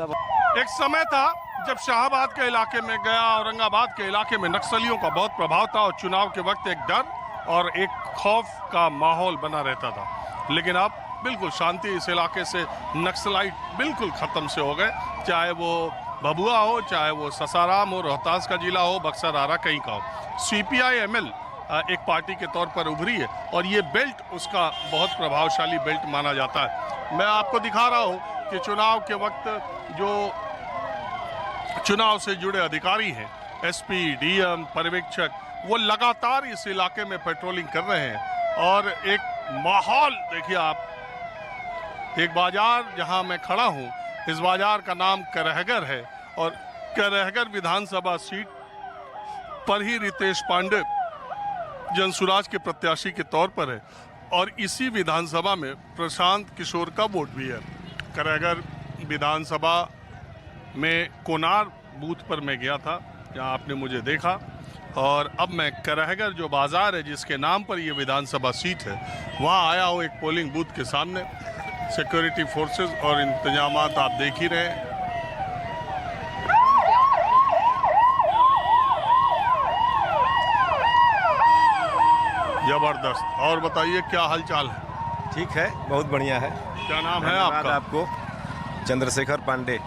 एक समय था जब शाहबाद के इलाके में गया, औरंगाबाद के इलाके में नक्सलियों का बहुत प्रभाव था और चुनाव के वक्त एक डर और एक खौफ का माहौल बना रहता था। लेकिन अब बिल्कुल शांति, इस इलाके से नक्सलाइट बिल्कुल खत्म से हो गए। चाहे वो भभुआ हो, चाहे वो ससाराम हो, रोहतास का जिला हो, बक्सर आरा कहीं का हो। CPI-ML एक पार्टी के तौर पर उभरी है और ये बेल्ट उसका बहुत प्रभावशाली बेल्ट माना जाता है। मैं आपको दिखा रहा हूँ कि चुनाव के वक्त जो चुनाव से जुड़े अधिकारी हैं, SP, DM, पर्यवेक्षक, वो लगातार इस इलाके में पेट्रोलिंग कर रहे हैं। और एक माहौल देखिए आप, एक बाजार जहां मैं खड़ा हूं, इस बाजार का नाम करहगर है और करहगर विधानसभा सीट पर ही रितेश पांडे जनसुराज के प्रत्याशी के तौर पर है और इसी विधानसभा में प्रशांत किशोर का वोट भी है। करहगर विधानसभा में कोनार बूथ पर मैं गया था, जहां आपने मुझे देखा, और अब मैं करहगर जो बाजार है जिसके नाम पर ये विधानसभा सीट है, वहां आया हूं एक पोलिंग बूथ के सामने। सिक्योरिटी फोर्सेस और इंतजामात आप देख ही रहे हैं। जबरदस्त। और बताइए क्या हालचाल है? ठीक है, बहुत बढ़िया है। क्या नाम है आपका? आपको चंद्रशेखर पांडे।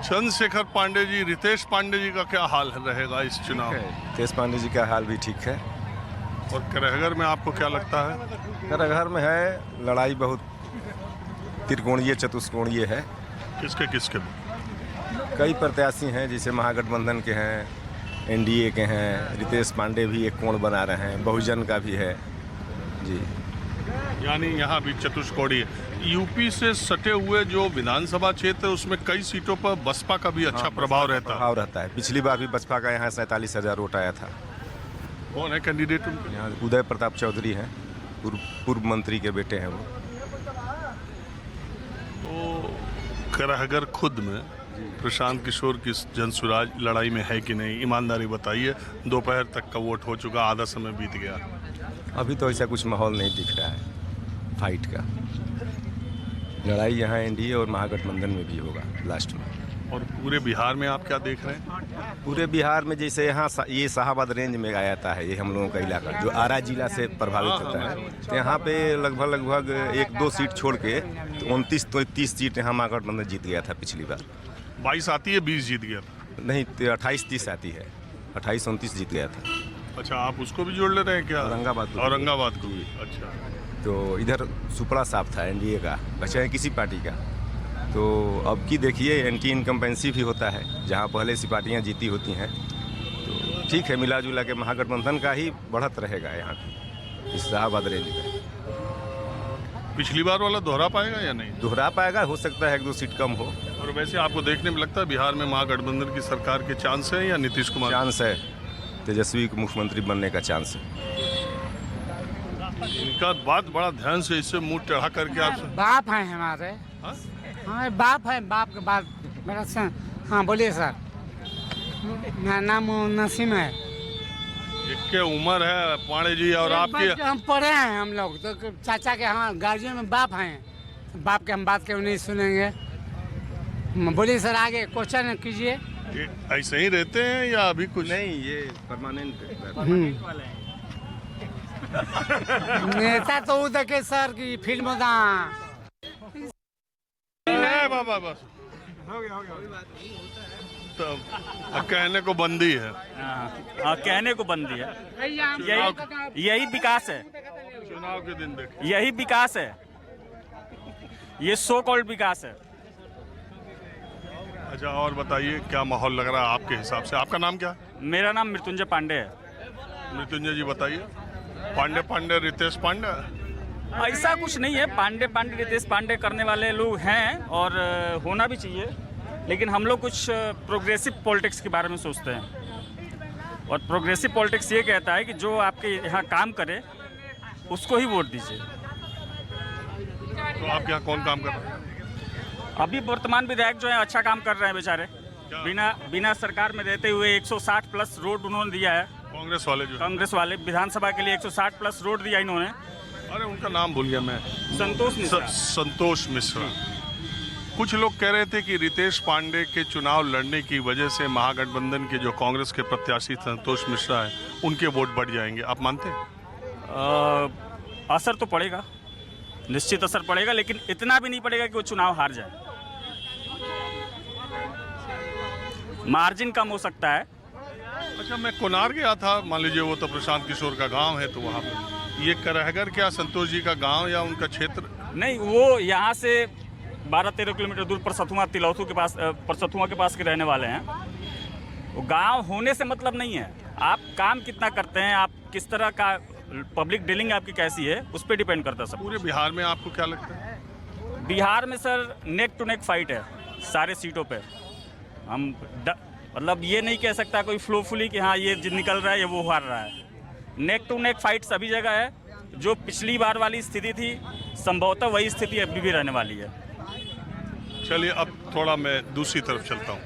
चंद्रशेखर पांडे जी, रितेश पांडे जी का क्या हाल रहेगा इस चुनाव? रितेश पांडे जी का हाल भी ठीक है। और करहगर में आपको क्या लगता है? करहगर में है लड़ाई बहुत त्रिकोणीय चतुष्कोणीय है। किसके किसके? कई प्रत्याशी हैं, जैसे महागठबंधन के हैं, NDA के हैं, रितेश पांडे भी एक कोण बना रहे हैं, बहुजन का भी है जी। यानी यहाँ भी चतुष्कोणीय है। यूपी से सटे हुए जो विधानसभा क्षेत्र है उसमें कई सीटों पर बसपा का भी अच्छा प्रभाव रहता है। पिछली बार भी बसपा का यहाँ 47,000 वोट आया था। कौन है कैंडिडेट उनके? यहाँ उदय प्रताप चौधरी हैं, पूर्व मंत्री के बेटे हैं वो। तो करहगर खुद में प्रशांत किशोर की जनसुराज लड़ाई में है कि नहीं? ईमानदारी बताइए। दोपहर तक का वोट हो चुका, आधा समय बीत गया। अभी तो ऐसा कुछ माहौल नहीं दिख रहा है फाइट का। लड़ाई यहाँ NDA और महागठबंधन में भी होगा लास्ट में। और पूरे बिहार में आप क्या देख रहे हैं? पूरे बिहार में जैसे यहाँ ये शाहबाद रेंज में आ जाता है, ये हम लोगों का इलाका जो आरा जिला से प्रभावित होता है, तो यहाँ पे लगभग 1-2 सीट छोड़ के 29-30 सीट यहाँ महागठबंधन जीत गया था पिछली बार। 22 आती है, 20 जीत गया था। नहीं, 28-30 आती है, 28-29 जीत गया था। अच्छा, आप उसको भी जोड़ ले रहे हैं क्या? औरंगाबाद को भी। अच्छा, तो इधर सुपड़ा साफ था NDA का, चाहे किसी पार्टी का। तो अब की देखिए एंटी इनकम्पेंसी भी होता है, जहाँ पहले से पार्टियाँ जीती होती हैं। तो ठीक है, मिला जुला के महागठबंधन का ही बढ़त रहेगा यहाँ इस शाहबाद रेंज में। पिछली बार वाला दोहरा पाएगा या नहीं? दोहरा पाएगा, हो सकता है 1-2 सीट कम हो। और वैसे आपको देखने में लगता है बिहार में महागठबंधन की सरकार के चांस है या नीतीश कुमार? चांस है, तेजस्वी को मुख्यमंत्री बनने का चांस है। इनका बात बड़ा ध्यान से इससे मुंह चढ़ा करके आप बाप है हमारे। हाँ? हमारे बाप है, बाप के बाद मेरा सन। हाँ बोलिए सर। मेरा नाम नसीम है। इक्के उम्र है पांडे जी और आपकी। हम पढ़े हैं हम लोग तो चाचा के, हाँ गार्जियन में बाप हैं। बाप के हम बात क्यों नहीं सुनेंगे? बोलिए सर, आगे क्वेश्चन कीजिए। ऐसे ही रहते हैं या अभी कुछ? नहीं, ये परमानेंट नेता तो उधर के सर की फील्ड में बाबा बस हो गया। तो कहने को बंदी है। हाँ, कहने को बंदी है। यही विकास है। चुनाव के दिन देखें, यही विकास है, ये सो कॉल्ड विकास है। अच्छा, और बताइए क्या माहौल लग रहा है आपके हिसाब से? आपका नाम क्या है? मेरा नाम मृत्युंजय पांडे है। मृत्युंजय जी बताइए। पांडे रितेश पांडे? ऐसा कुछ नहीं है, पांडे रितेश पांडे करने वाले लोग हैं और होना भी चाहिए, लेकिन हम लोग कुछ प्रोग्रेसिव पॉलिटिक्स के बारे में सोचते हैं। और प्रोग्रेसिव पॉलिटिक्स ये कहता है कि जो आपके यहाँ काम करे उसको ही वोट दीजिए। तो आपके यहाँ कौन काम कर रहा है? अभी वर्तमान विधायक जो है अच्छा काम कर रहे हैं बेचारे, बिना सरकार में रहते हुए 160+ रोड उन्होंने दिया है। कांग्रेस वाले विधानसभा के लिए 160+ रोड दिया इन्होंने। अरे उनका नाम भूल गया मैं। संतोष मिश्रा। संतोष मिश्रा। कुछ लोग कह रहे थे कि रितेश पांडे के चुनाव लड़ने की वजह से महागठबंधन के जो कांग्रेस के प्रत्याशी संतोष मिश्रा है उनके वोट बढ़ जाएंगे, आप मानते हैं? असर तो पड़ेगा, निश्चित असर पड़ेगा, लेकिन इतना भी नहीं पड़ेगा कि वो चुनाव हार जाए। मार्जिन कम हो सकता है। अच्छा, मैं कोनार गया था, मान लीजिए वो तो प्रशांत किशोर का गांव है, तो वहाँ पे ये करहगर क्या संतोष जी का गांव या उनका क्षेत्र? नहीं, वो यहाँ से 12-13 किलोमीटर दूर परसथुआ तिलौथू के पास, परसथुआ के पास के रहने वाले हैं। वो गांव होने से मतलब नहीं है, आप काम कितना करते हैं, आप किस तरह का पब्लिक डीलिंग आपकी कैसी है, उस पर डिपेंड करता है सब। पूरे बिहार में आपको क्या लगता है? बिहार में sir neck to neck fight है सारे सीटों पे। हम मतलब ये नहीं कह सकता कोई फ्लोफुली कि हाँ ये निकल रहा है या वो हार रहा है। नेक टू नेक फाइट सभी जगह है। जो पिछली बार वाली स्थिति थी संभवतः वही स्थिति अभी भी रहने वाली है। चलिए अब थोड़ा मैं दूसरी तरफ चलता हूँ।